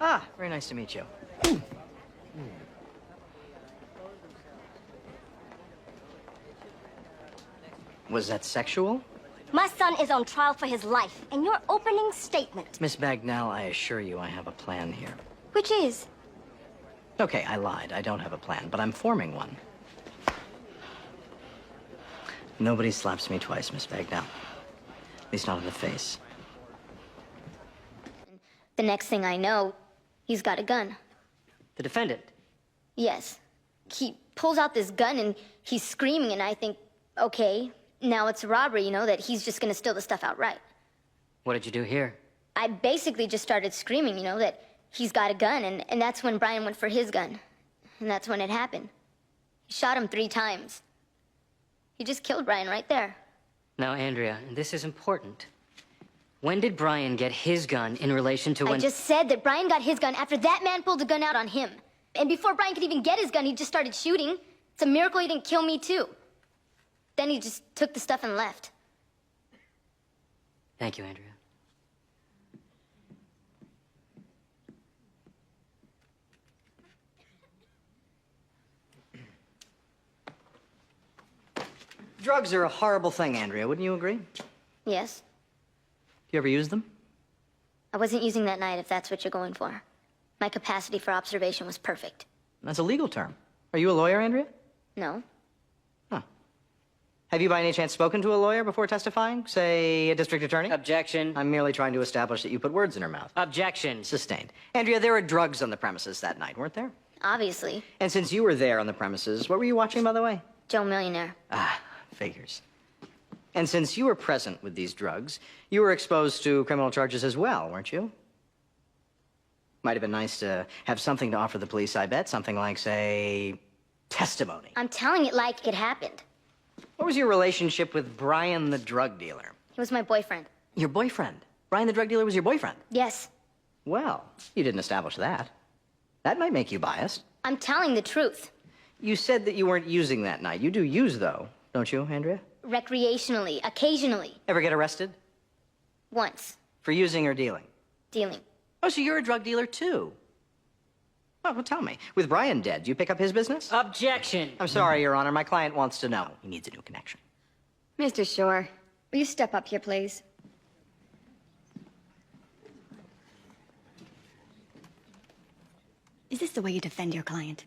Ah, very nice to meet you. Was that sexual? My son is on trial for his life, and your opening statement... Miss Bagnell, I assure you I have a plan here. Which is? Okay, I lied. I don't have a plan, but I'm forming one. Nobody slaps me twice, Miss Bagnell. At least not in the face. The next thing I know, he's got a gun. The defendant? Yes. He pulls out this gun and he's screaming, and I think, okay, now it's a robbery, you know, that he's just gonna steal the stuff outright. What did you do here? I basically just started screaming, you know, that he's got a gun, and that's when Brian went for his gun. And that's when it happened. He shot him 3 times. He just killed Brian right there. Now, Andrea, this is important. When did Brian get his gun in relation to when... I just said that Brian got his gun after that man pulled a gun out on him. And before Brian could even get his gun, he just started shooting. It's a miracle he didn't kill me, too. Then he just took the stuff and left. Thank you, Andrea. Drugs are a horrible thing, Andrea. Wouldn't you agree? Yes. You ever use them? I wasn't using that night, if that's what you're going for. My capacity for observation was perfect. That's a legal term. Are you a lawyer, Andrea? No. Huh. Have you by any chance spoken to a lawyer before testifying? Say, a district attorney? Objection. I'm merely trying to establish that you put words in her mouth. Objection. Sustained. Andrea, there were drugs on the premises that night, weren't there? Obviously. And since you were there on the premises, what were you watching, by the way? Joe Millionaire. Ah, figures. And since you were present with these drugs, you were exposed to criminal charges as well, weren't you? Might have been nice to have something to offer the police, I bet. Something like, say, testimony. I'm telling it like it happened. What was your relationship with Brian the drug dealer? He was my boyfriend. Your boyfriend? Brian the drug dealer was your boyfriend? Yes. Well, you didn't establish that. That might make you biased. I'm telling the truth. You said that you weren't using that night. You do use, though, don't you, Andrea? Recreationally, occasionally. Ever get arrested? Once. For using or dealing? Dealing. Oh, so you're a drug dealer, too? Well, tell me. With Brian dead, do you pick up his business? Objection. I'm sorry, Your Honor. My client wants to know. He needs a new connection. Mr. Shore, will you step up here, please? Is this the way you defend your client?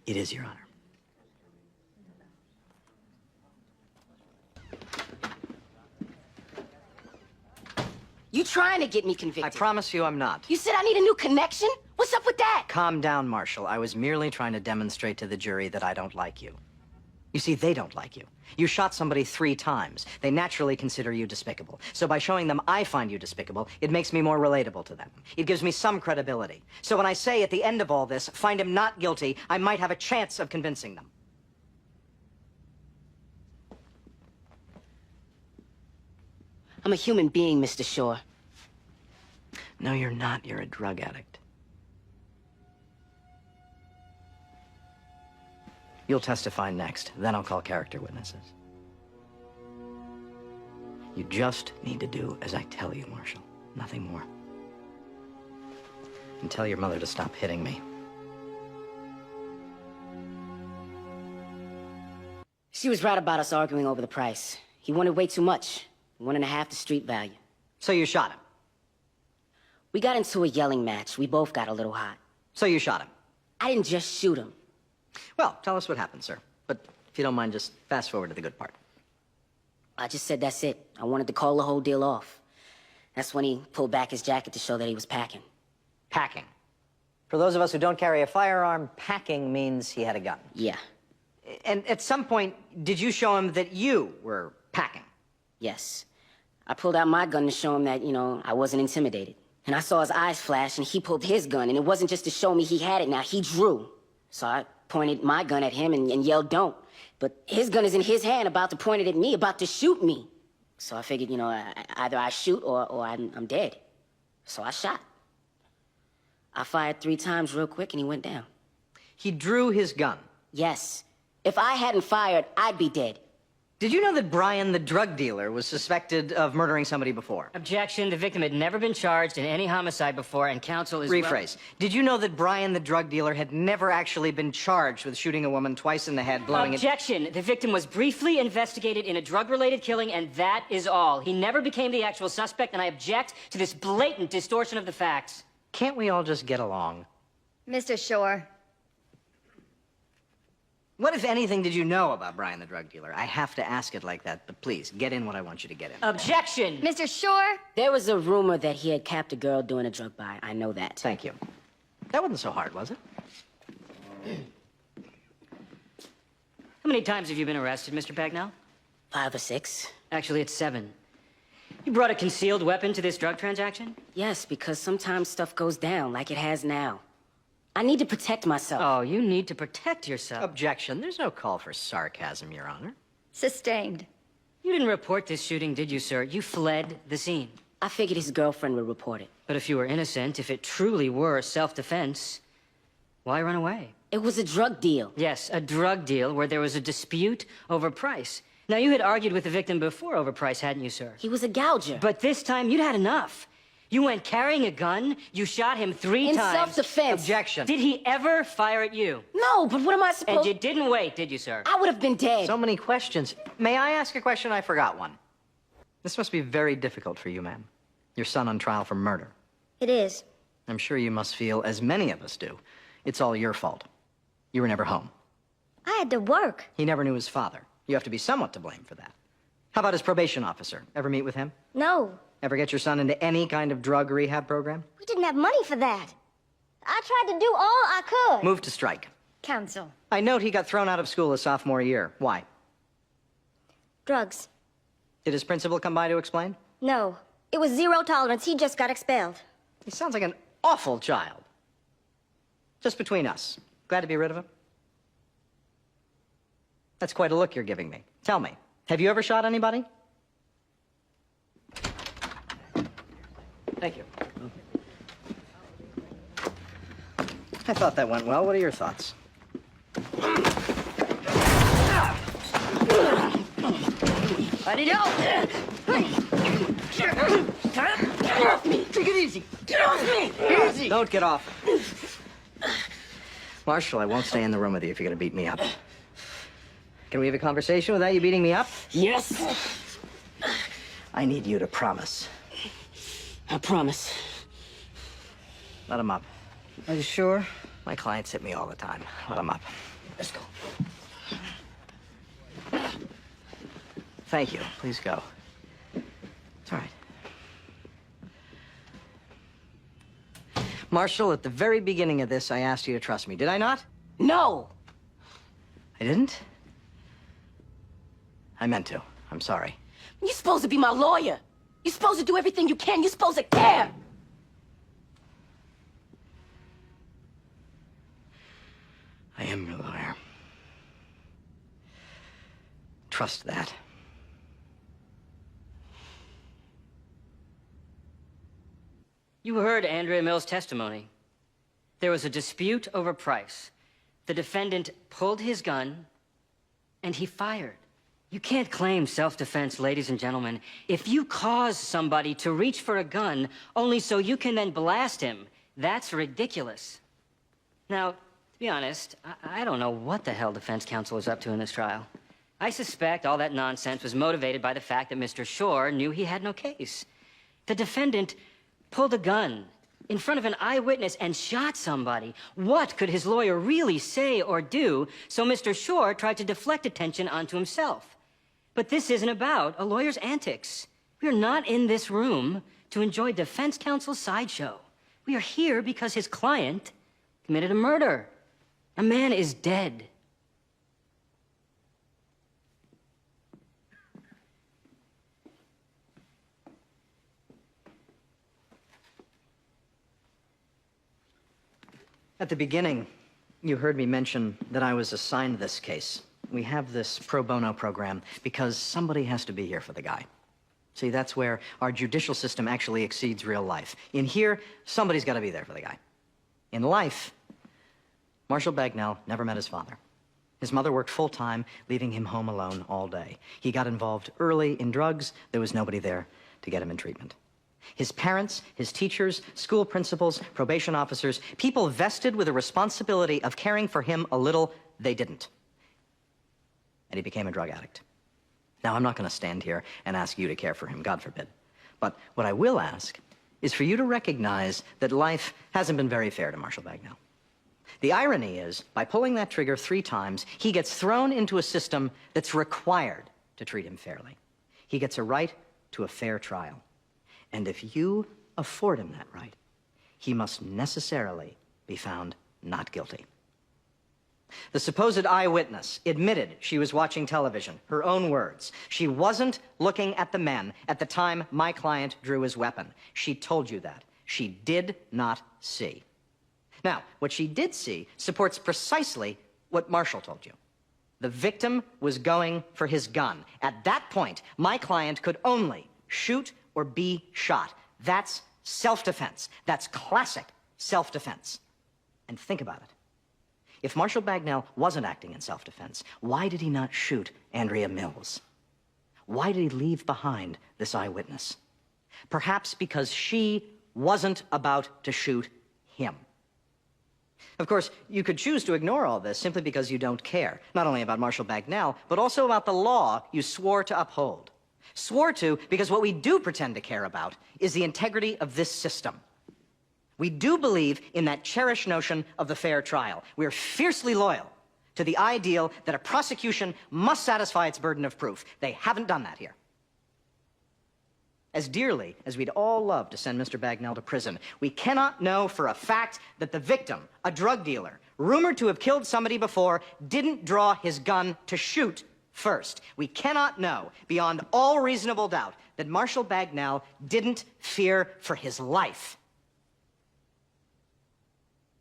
It is, Your Honor. You trying to get me I convicted? promise you I'm not. You said I need a new connection? What's up with that? Calm down, Marshal. I was merely trying to demonstrate to the jury that I don't like you. You see, they don't like you. You shot somebody 3 times. They naturally consider you despicable. So by showing them I find you despicable, it makes me more relatable to them. It gives me some credibility. So when I say at the end of all this, find him not guilty, I might have a chance of convincing them. I'm a human being, Mr. Shore. No, you're not. You're a drug addict. You'll testify next. Then I'll call character witnesses. You just need to do as I tell you, Marshal. Nothing more. And tell your mother to stop hitting me. She was right about us arguing over the price. He wanted way too much. 1.5 the street value. So you shot him. We got into a yelling match. We both got a little hot. So you shot him. I didn't just shoot him. Well, tell us what happened, sir. But if you don't mind, just fast forward to the good part. I just said that's it. I wanted to call the whole deal off. That's when he pulled back his jacket to show that he was packing. Packing. For those of us who don't carry a firearm, packing means he had a gun. Yeah. And at some point, did you show him that you were packing? Yes. I pulled out my gun to show him that, you know, I wasn't intimidated. And I saw his eyes flash, and he pulled his gun, and it wasn't just to show me he had it now. He drew. So I pointed my gun at him and yelled, "Don't." But his gun is in his hand, about to point it at me, about to shoot me. So I figured, you know, either I shoot or I'm dead. So I shot. I fired 3 times real quick, and he went down. He drew his gun. Yes. If I hadn't fired, I'd be dead. Did you know that Brian, the drug dealer, was suspected of murdering somebody before? Objection. The victim had never been charged in any homicide before, and counsel is... Rephrase. Did you know that Brian, the drug dealer, had never actually been charged with shooting a woman twice in the head, blowing it... Objection. The victim was briefly investigated in a drug-related killing, and that is all. He never became the actual suspect, and I object to this blatant distortion of the facts. Can't we all just get along? Mr. Shore. What, if anything, did you know about Brian, the drug dealer? I have to ask it like that, but please, get in what I want you to get in. Objection. Mr. Shore? There was a rumor that he had capped a girl doing a drug buy. I know that. Thank you. That wasn't so hard, was it? How many times have you been arrested, Mr. Bagnell? 5 or 6. Actually, it's 7. You brought a concealed weapon to this drug transaction? Yes, because sometimes stuff goes down like it has now. I need to protect myself. Oh, you need to protect yourself. Objection. There's no call for sarcasm, Your Honor. Sustained. You didn't report this shooting, did you, sir? You fled the scene. I figured his girlfriend would report it. But if you were innocent, if it truly were self-defense, why run away? It was a drug deal. Yes, a drug deal where there was a dispute over price. Now, you had argued with the victim before over price, hadn't you, sir? He was a gouger. But this time, you'd had enough. You went carrying a gun, you shot him 3 In times. self-defense. Objection. Did he ever fire at you? No, but what am I supposed... And you didn't wait, did you, sir? I would have been dead. So many questions. May I ask a question? I forgot one. This must be very difficult for you, ma'am. Your son on trial for murder. It is. I'm sure you must feel, as many of us do, it's all your fault. You were never home. I had to work. He never knew his father. You have to be somewhat to blame for that. How about his probation officer? Ever meet with him? No, Ever get your son into any kind of drug rehab program? we didn't have money for that. I tried to do all I could. Move to strike. Counsel. I note he got thrown out of school his sophomore year. Why? Drugs. Did his principal come by to explain? No, it was 0 tolerance. He just got expelled. He sounds like an awful child. Just between us. Glad to be rid of him? That's quite a look you're giving me. Tell me, have you ever shot anybody? Thank you. I thought that went well. What are your thoughts? I need help! Get off me! Take it easy! Get off me! Easy! Don't get off. Marshall, I won't stay in the room with you if you're gonna beat me up. Can we have a conversation without you beating me up? Yes. I need you to promise. I promise. Let him up. Are you sure? My clients hit me all the time. Let him up. Let's go. Thank you. Please go. It's all right. Marshall, at the very beginning of this, I asked you to trust me. Did I not? No. I didn't? I meant to. I'm sorry. You're supposed to be my lawyer. You're supposed to do everything you can. You're supposed to care. I am your lawyer. Trust that. You heard Andrea Mills' testimony. There was a dispute over price. The defendant pulled his gun, and he fired. You can't claim self-defense, ladies and gentlemen, if you cause somebody to reach for a gun only so you can then blast him. That's ridiculous. Now, to be honest, I don't know what the hell defense counsel was up to in this trial. I suspect all that nonsense was motivated by the fact that Mr. Shore knew he had no case. The defendant pulled a gun in front of an eyewitness and shot somebody. What could his lawyer really say or do? So Mr. Shore tried to deflect attention onto himself. But this isn't about a lawyer's antics. We are not in this room to enjoy defense counsel's sideshow. We are here because his client committed a murder. A man is dead. At the beginning, you heard me mention that I was assigned this case. We have this pro bono program because somebody has to be here for the guy. See, that's where our judicial system actually exceeds real life. In here, somebody's got to be there for the guy. In life, Marshall Bagnell never met his father. His mother worked full-time, leaving him home alone all day. He got involved early in drugs. There was nobody there to get him in treatment. His parents, his teachers, school principals, probation officers, people vested with a responsibility of caring for him a little, they didn't. And he became a drug addict. Now, I'm not going to stand here and ask you to care for him, God forbid. But what I will ask is for you to recognize that life hasn't been very fair to Marshall Bagnell. The irony is, by pulling that trigger 3 times, he gets thrown into a system that's required to treat him fairly. He gets a right to a fair trial. And if you afford him that right, he must necessarily be found not guilty. The supposed eyewitness admitted she was watching television, her own words. She wasn't looking at the men at the time my client drew his weapon. She told you that. She did not see. Now, what she did see supports precisely what Marshall told you. The victim was going for his gun. At that point, my client could only shoot or be shot. That's self-defense. That's classic self-defense. And think about it. If Marshall Bagnell wasn't acting in self-defense, why did he not shoot Andrea Mills? Why did he leave behind this eyewitness? Perhaps because she wasn't about to shoot him. Of course, you could choose to ignore all this simply because you don't care, not only about Marshall Bagnell, but also about the law you swore to uphold. Swore to because what we do pretend to care about is the integrity of this system. We do believe in that cherished notion of the fair trial. We're fiercely loyal to the ideal that a prosecution must satisfy its burden of proof. They haven't done that here. As dearly as we'd all love to send Mr. Bagnell to prison, we cannot know for a fact that the victim, a drug dealer, rumored to have killed somebody before, didn't draw his gun to shoot first. We cannot know beyond all reasonable doubt that Marshall Bagnell didn't fear for his life.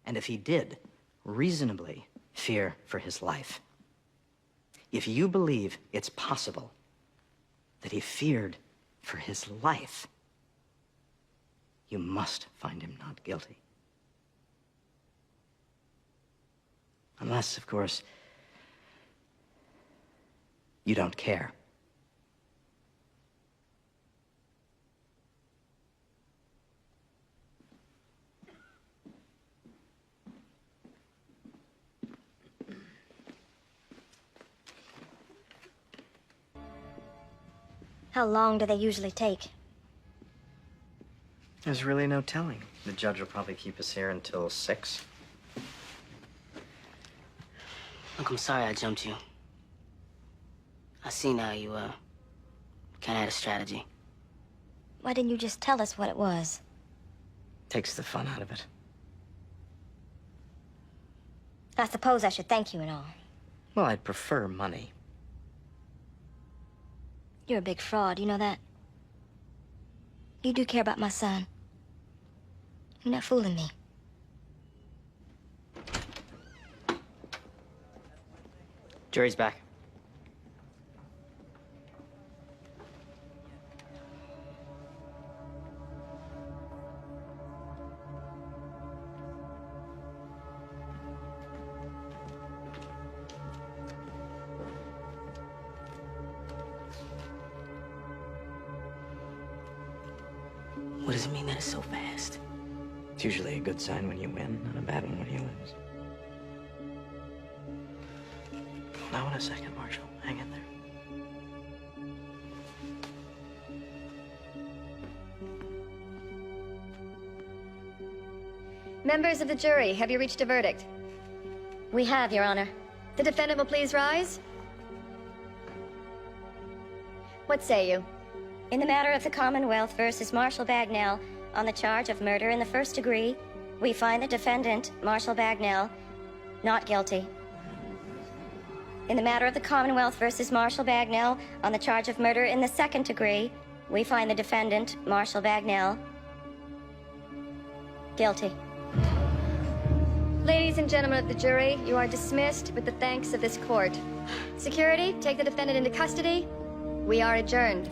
And if he did reasonably fear for his life, if you believe it's possible that he feared for his life, you must find him not guilty. Unless, of course, you don't care. How long do they usually take? There's really no telling. The judge will probably keep us here until 6. Look, I'm sorry I jumped you. I see now you, kinda had a strategy. Why didn't you just tell us what it was? Takes the fun out of it. I suppose I should thank you and all. Well, I'd prefer money. You're a big fraud, you know that? You do care about my son. You're not fooling me. Jury's back. What does it mean that it's so fast? It's usually a good sign when you win, and a bad one when you lose. Hold on a second, Marshall. Hang in there. Members of the jury, have you reached a verdict? We have, Your Honor. The defendant will please rise. What say you? In the matter of the Commonwealth versus Marshall Bagnell, on the charge of murder in the first degree, we find the defendant, Marshall Bagnell, not guilty. In the matter of the Commonwealth versus Marshall Bagnell, on the charge of murder in the second degree, we find the defendant, Marshall Bagnell, guilty. Ladies and gentlemen of the jury, you are dismissed with the thanks of this court. Security, take the defendant into custody. We are adjourned.